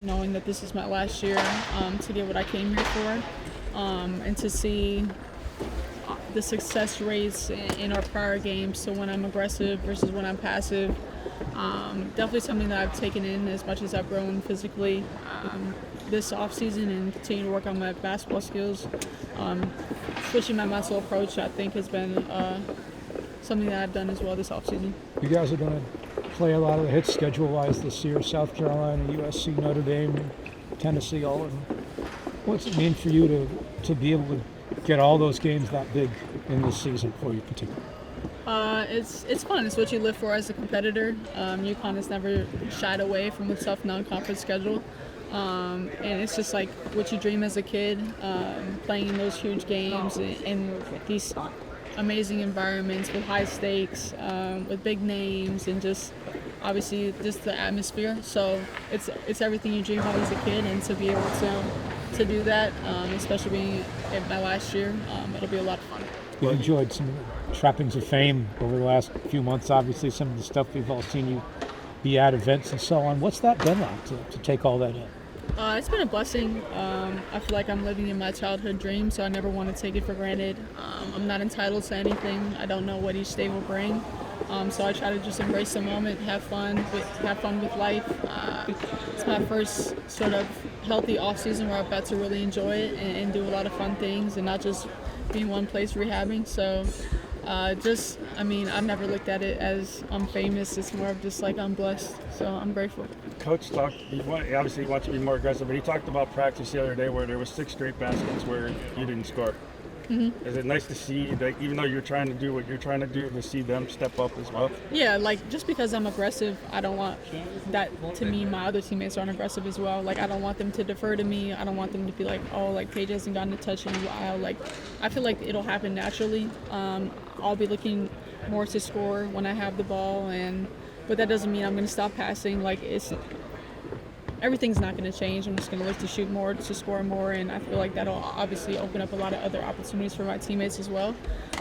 knowing that this is my last year to get what I came here for, and to see the success rates in our prior games, so when I'm aggressive versus when I'm passive. Definitely something that I've taken in as much as I've grown physically this offseason, and continue to work on my basketball skills. Switching my mental approach, I think, has been something that I've done as well this offseason. You guys are going to play a lot of the hits schedule-wise this year: South Carolina, USC, Notre Dame, Tennessee, all of them. What's it mean for you to be able to get all those games that big in this season for you particularly? It's fun. It's what you live for as a competitor. UConn has never shied away from a tough non-conference schedule. And it's just like what you dream as a kid, playing in those huge games in these amazing environments with high stakes, with big names, and just obviously just the atmosphere. So it's everything you dream of as a kid, and to be able to do that, especially being in my last year, it'll be a lot of fun. You enjoyed some of the trappings of fame over the last few months, obviously some of the stuff we've all seen you be at events and so on. What's that been like to take all that in? It's been a blessing. I feel like I'm living in my childhood dream, so I never want to take it for granted. I'm not entitled to anything. I don't know what each day will bring. So I try to just embrace the moment, have fun with life. It's my first sort of healthy off season where I've got to really enjoy it and do a lot of fun things, and not just be in one place rehabbing. So I've never looked at it as I'm famous. It's more of just like I'm blessed. So I'm grateful. Coach talked, obviously he wants to be more aggressive, but he talked about practice the other day where there was 6 straight baskets where you didn't score. Mm-hmm. Is it nice to see that even though you're trying to do what you're trying to do, to see them step up as well? Yeah, like just because I'm aggressive, I don't want that to mean my other teammates aren't aggressive as well. Like I don't want them to defer to me. I don't want them to be like, oh, like Paige hasn't gotten a touch in a while. Like I feel like it'll happen naturally. I'll be looking more to score when I have the ball, but that doesn't mean I'm going to stop passing. Like everything's not going to change. I'm just going to look to shoot more, to score more, and I feel like that'll obviously open up a lot of other opportunities for my teammates as well.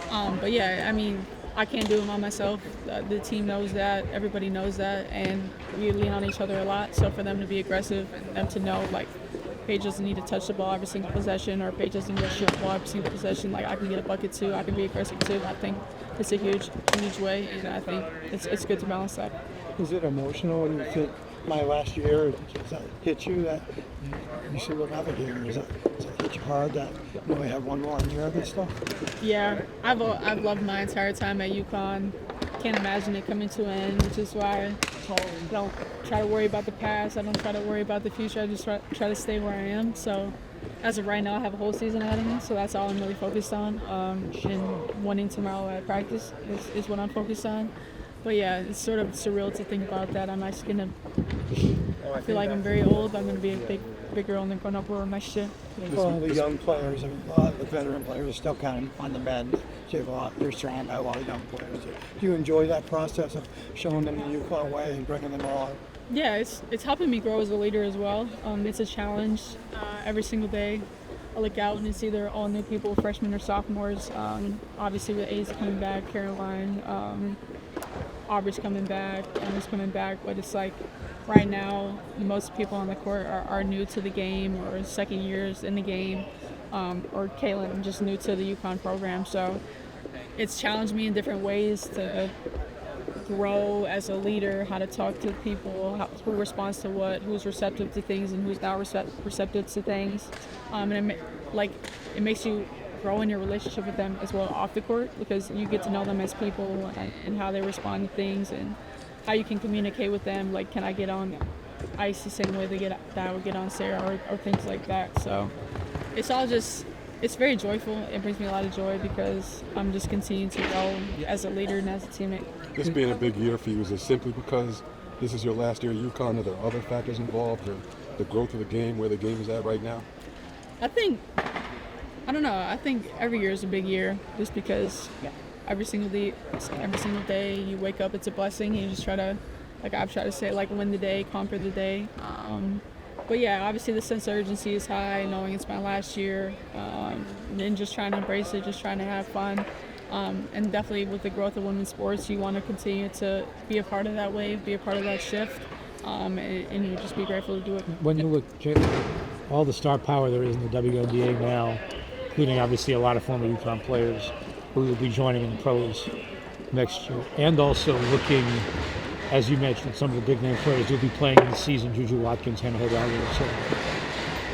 But yeah, I mean, I can't do it by myself. The team knows that. Everybody knows that, and we lean on each other a lot. So for them to be aggressive and them to know, like, Paige doesn't need to touch the ball every single possession, or Paige doesn't need to shoot the ball every single possession. Like, I can get a bucket too. I can be aggressive too. I think it's a huge way, and I think it's good to balance that. Is it emotional when you think my last year? Does that hit you that you see what happened here? Does that hit you hard that you only have one more year of this stuff? Yeah, I've loved my entire time at UConn. Can't imagine it coming to an end, which is why I don't try to worry about the past. I don't try to worry about the future. I just try to stay where I am. So as of right now, I have a whole season ahead of me, so that's all I'm really focused on. And winning tomorrow at practice is what I'm focused on. But yeah, it's sort of surreal to think about that. I'm actually going to, I feel like I'm very old. I'm going to be a big girl in the grown-up world next year. Well, the young players, a lot of the veteran players are still kind of on the bend. You're surrounded by a lot of young players. Do you enjoy that process of showing them the UConn way and bringing them all? Yeah, it's helping me grow as a leader as well. It's a challenge every single day. I look out and it's either all new people, freshmen or sophomores. Obviously with A's coming back, Caroline, Aubrey's coming back, Emma's coming back, but it's like right now most people on the court are new to the game or second years in the game, or Kaylin just new to the UConn program. So it's challenged me in different ways to grow as a leader, how to talk to people, who responds to what, who's receptive to things and who's not receptive to things. And it makes you grow in your relationship with them as well off the court, because you get to know them as people and how they respond to things and how you can communicate with them. Like, can I get on ice the same way that I would get on Sarah, or things like that. So it's very joyful. It brings me a lot of joy because I'm just continuing to grow as a leader and as a teammate. This being a big year for you, is it simply because this is your last year at UConn? Are there other factors involved, or the growth of the game, where the game is at right now? I don't know. I think every year is a big year just because every single day you wake up, it's a blessing. And you just try to, like I've tried to say, like win the day, conquer the day. But yeah, obviously the sense of urgency is high, knowing it's my last year, and just trying to embrace it, just trying to have fun. And definitely with the growth of women's sports, you want to continue to be a part of that wave, be a part of that shift. and you just be grateful to do it. When you look at all the star power there is in the WNBA now, including obviously a lot of former UConn players who will be joining in the pros next year, and also looking, as you mentioned, some of the big name players who will be playing in the season, Juju Watkins, Hannah Hidalgo, and so on.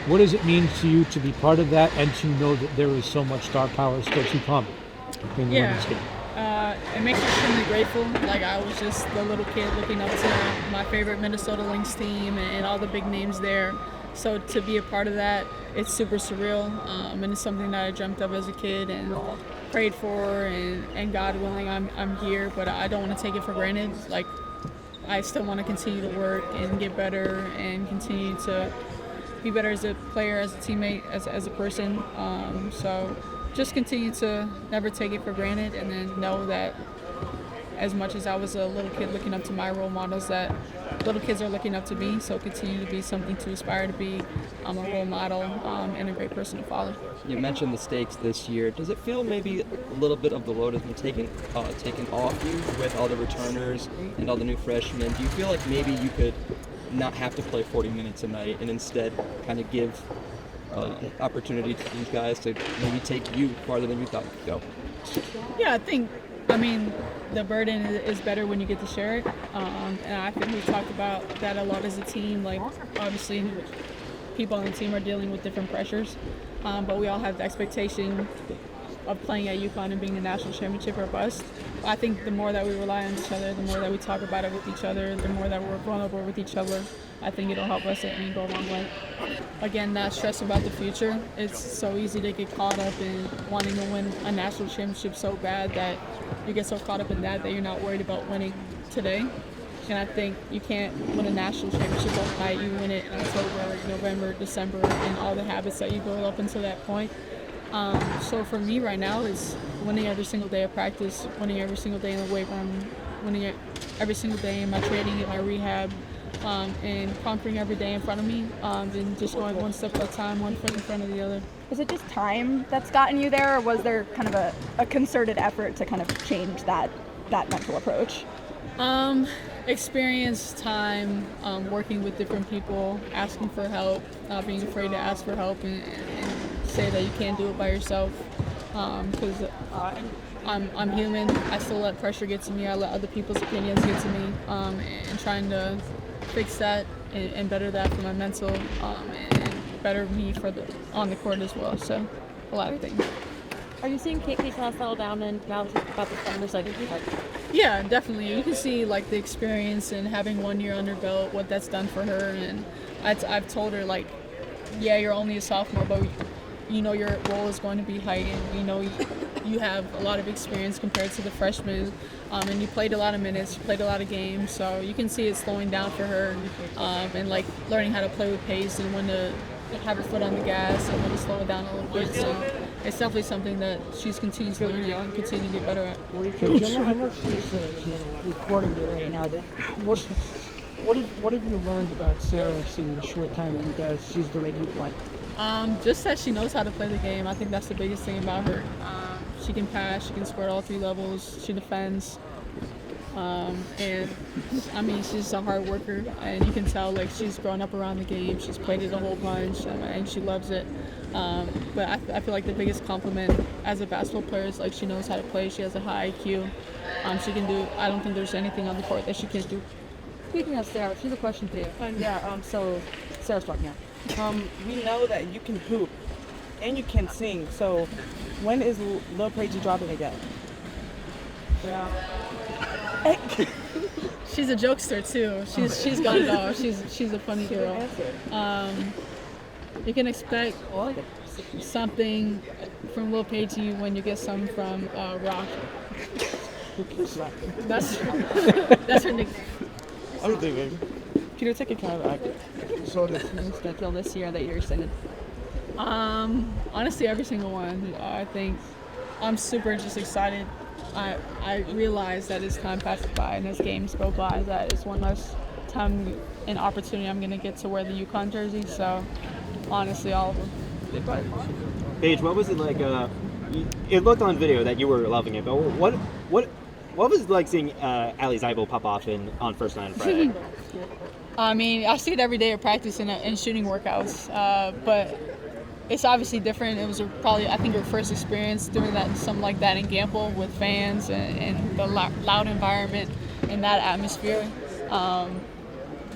What does it mean to you to be part of that and to know that there is so much star power still to come in the women's game? It makes me extremely grateful. Like, I was just the little kid looking up to my favorite Minnesota Lynx team and all the big names there. So to be a part of that, it's super surreal, and it's something that I dreamt of as a kid and prayed for, and God willing, I'm here. But I don't want to take it for granted. Like, I still want to continue to work and get better and continue to be better as a player, as a teammate, as a person. So just continue to never take it for granted, and then know that as much as I was a little kid looking up to my role models, that little kids are looking up to me. So continue to be something to aspire to be. I'm a role model and a great person to follow. You mentioned the stakes this year. Does it feel maybe a little bit of the load has been taken off you with all the returners and all the new freshmen? Do you feel like maybe you could not have to play 40 minutes a night and instead kind of give opportunity to these guys to maybe take you farther than you thought you could go? Yeah, I mean, the burden is better when you get to share it. And I think we've talked about that a lot as a team. Like, obviously, people on the team are dealing with different pressures, but we all have the expectation of playing at UConn and being the national championship or bust. I think the more that we rely on each other, the more that we talk about it with each other, the more that we're vulnerable with each other, I think it'll help us and go a long way. Again, not stress about the future. It's so easy to get caught up in wanting to win a national championship so bad that you get so caught up in that you're not worried about winning today. And I think you can't win a national championship overnight. You win it in October, November, December, and all the habits that you build up until that point. So for me right now, it's winning every single day of practice, winning every single day in the weight room, winning every single day in my training, in my rehab, and conquering every day in front of me, and just going one step at a time, one foot in front of the other. Is it just time that's gotten you there, or was there kind of a concerted effort to kind of change that mental approach? Experience, time, working with different people, asking for help, not being afraid to ask for help and say that you can't do it by yourself, because I'm human. I still let pressure get to me. I let other people's opinions get to me, and trying to fix that and better that for my mental, and better me on the court as well. So a lot of things. Are you seeing KK kind of settle down and now about the summer side? Yeah, definitely. You can see like the experience and having 1 year under belt, what that's done for her. And I've told her, like, yeah, you're only a sophomore, but you know your role is going to be heightened. You know you have a lot of experience compared to the freshmen, and you played a lot of minutes, you played a lot of games, so you can see it slowing down for her, and like learning how to play with pace and when to have her foot on the gas and when to slow it down a little bit. So it's definitely something that she's continues to learn and continue to get better at. I know she's recording you right now. What have you learned about Sarah in the short time that you guys she's the way you play? Just that she knows how to play the game. I think that's the biggest thing about her. She can pass, she can score at all three levels, she defends. And I mean, she's a hard worker, and you can tell like she's grown up around the game. She's played it a whole bunch, and she loves it. But I feel like the biggest compliment as a basketball player is like she knows how to play. She has a high IQ. She can do. I don't think there's anything on the court that she can't do. Speaking of Sarah, she's a question for you. So Sarah's talking now. We know that you can hoop and you can sing. So when is Lil Paige dropping again? She's a jokester too. She's got it all. She's a funny girl. You can expect something from Lil Paige when you get some from Rock. That's her nickname. I don't think, baby. Peter, take a kind of active. So schedule this year that you're excited. Honestly, every single one. I think I'm super just excited. I realize that as time passes by and as games go by, that it's one less time and opportunity I'm going to get to wear the UConn jersey. So, honestly, all of them. Paige, what was it like? It looked on video that you were loving it, but what was it like seeing Ali Zeibel pop off on first night on Friday? I mean, I see it every day at practice and shooting workouts, but it's obviously different. It was probably, I think, her first experience doing something like that in Gamble with fans and the loud environment and that atmosphere.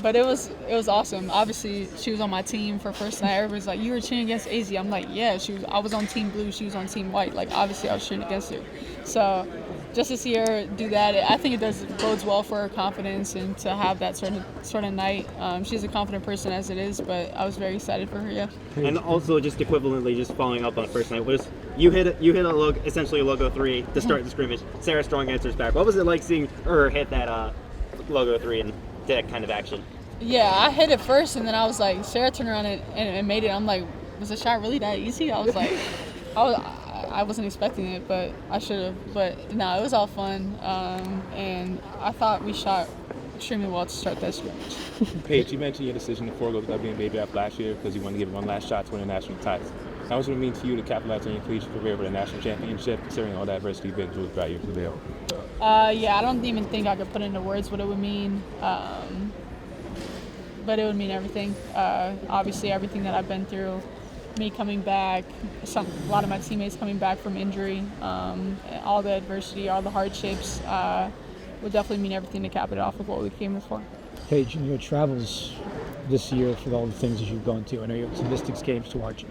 But it was awesome. Obviously, she was on my team for first night. Everybody's like, "You were cheering against AZ." I'm like, "Yeah." I was on Team Blue. She was on Team White. Like, obviously, I was cheering against her. So, just to see her do that, I think it bodes well for her confidence and to have that sort of night. She's a confident person as it is, but I was very excited for her. Yeah. And also, just equivalently, just following up on first night, was you hit essentially a logo 3 to start the scrimmage. Sarah Strong answers back. What was it like seeing her hit that logo 3 and that kind of action? Yeah, I hit it first, and then I was like, Sarah turned around and made it. I'm like, was the shot really that easy? I was like, I wasn't expecting it, but I should have. But no, it was all fun, and I thought we shot extremely well to start that scrimmage. Paige, you mentioned your decision to forego the WNBA draft last year because you wanted to give it one last shot to win a national title. How much would it mean to you to capitalize on your collegiate career with a national championship, considering all the adversity you've been through throughout your career? Yeah, I don't even think I could put into words what it would mean. But it would mean everything. Obviously, everything that I've been through, me coming back, a lot of my teammates coming back from injury, all the adversity, all the hardships, would definitely mean everything to cap it off with what we came here for. Paige, in your travels this year for all the things that you've gone to, I know you have some Mystics games to watch,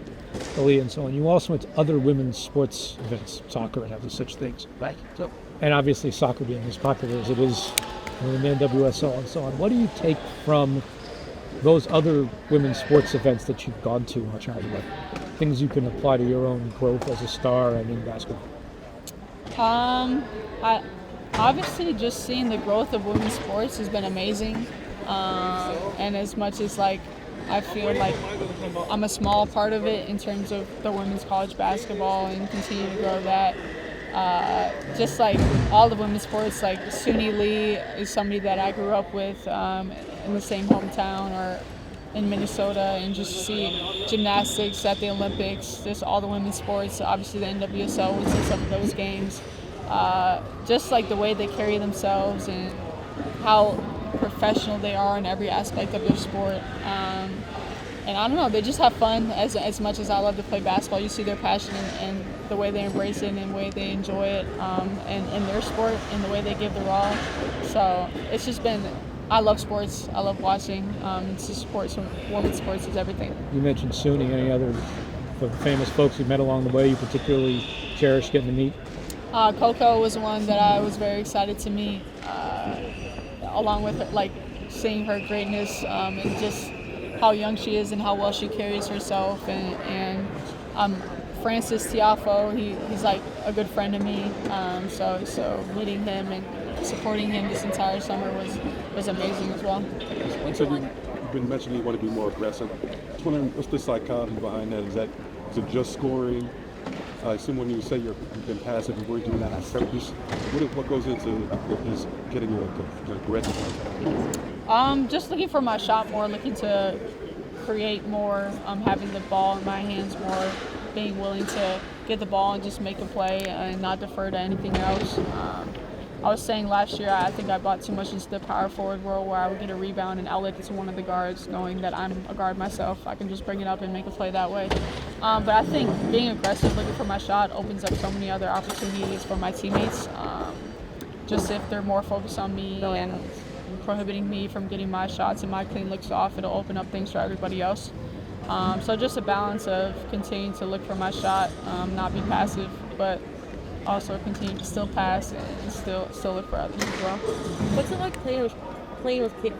Aaliyah and so on. You also went to other women's sports events, soccer and other such things. Right. So, and obviously soccer being as popular as it is in the NWSL and so on. What do you take from those other women's sports events that you've gone to in childhood? Things you can apply to your own growth as a star and in basketball? Obviously, just seeing the growth of women's sports has been amazing. And as much as I feel like I'm a small part of it in terms of the women's college basketball and continue to grow that. Just like all the women's sports, like Suni Lee is somebody that I grew up with in the same hometown or in Minnesota, and just to see gymnastics at the Olympics, just all the women's sports, obviously the NWSL was in some of those games. Just like the way they carry themselves and how professional they are in every aspect of their sport. And I don't know, they just have fun as much as I love to play basketball. You see their passion and the way they embrace it and the way they enjoy it and in their sport and the way they give their all. So it's just been, I love sports. I love watching. It's just sports, women's sports is everything. You mentioned Suni. Any other famous folks you met along the way you particularly cherish getting to meet? Coco was one that I was very excited to meet, along with seeing her greatness and just how young she is and how well she carries herself. And Francis Tiafo, he's like a good friend of me. So meeting him and supporting him this entire summer was amazing as well. So you've been mentioning you want to be more aggressive. Just wondering, what's the psychology behind that? Is it just scoring? I assume when you say you've been passive, you weren't doing that on purpose. What goes into is getting you aggressive? Just looking for my shot more, looking to create more, having the ball in my hands more, being willing to get the ball and just make a play and not defer to anything else. I was saying last year, I think I bought too much into the power forward role where I would get a rebound and outlet it to one of the guards, knowing that I'm a guard myself. I can just bring it up and make a play that way. But I think being aggressive, looking for my shot, opens up so many other opportunities for my teammates. Just if they're more focused on me and prohibiting me from getting my shots and my clean looks off, it'll open up things for everybody else. So just a balance of continuing to look for my shot, not be passive, but also continue to still pass and still look for others as well. What's it like playing with Kate?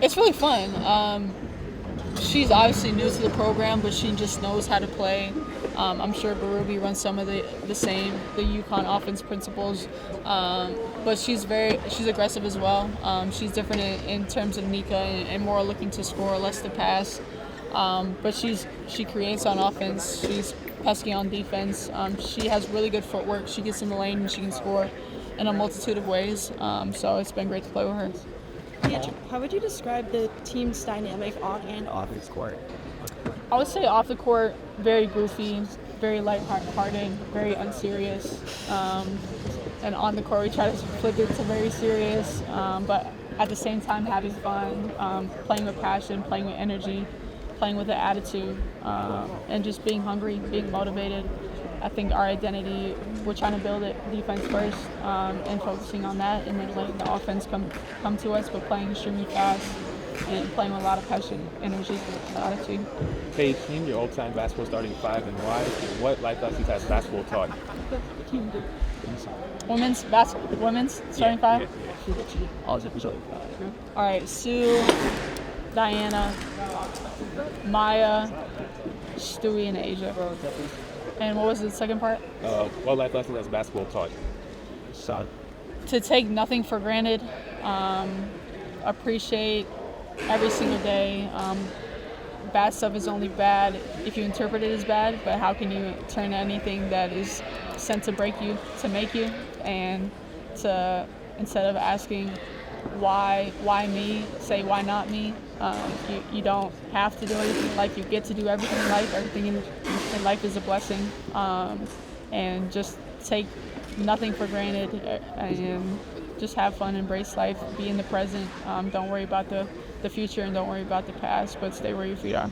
It's really fun. She's obviously new to the program, but she just knows how to play. I'm sure Baruby runs some of the UConn offense principles, but she's aggressive as well. She's different in terms of Nika and more looking to score, less to pass. But she creates on offense. She's pesky on defense. She has really good footwork. She gets in the lane and she can score in a multitude of ways. So it's been great to play with her. How would you describe the team's dynamic on and off the court? I would say off the court, very goofy, very lighthearted, very unserious. And on the court, we try to flip it to very serious. But at the same time having fun, playing with passion, playing with energy, playing with an attitude, and just being hungry, being motivated. I think our identity, we're trying to build it defense first, and focusing on that, and then letting the offense come to us, but playing extremely fast and playing with a lot of passion, energy, and attitude. Paige, name your all-time basketball starting five and why. What life lessons has basketball taught you? Women's starting five? All All right, Sue, Diana, Maya, Stewie, and Asia. And what was the second part? What life lessons has basketball taught you? To take nothing for granted, appreciate every single day. Bad stuff is only bad if you interpret it as bad, but how can you turn anything that is sent to break you to make you? And to, instead of asking why me, say why not me. You don't have to do anything in life. You get to do everything in life. Everything in life is a blessing. And just take nothing for granted and just have fun, embrace life, be in the present. Don't worry about the future and don't worry about the past, but stay where your feet are.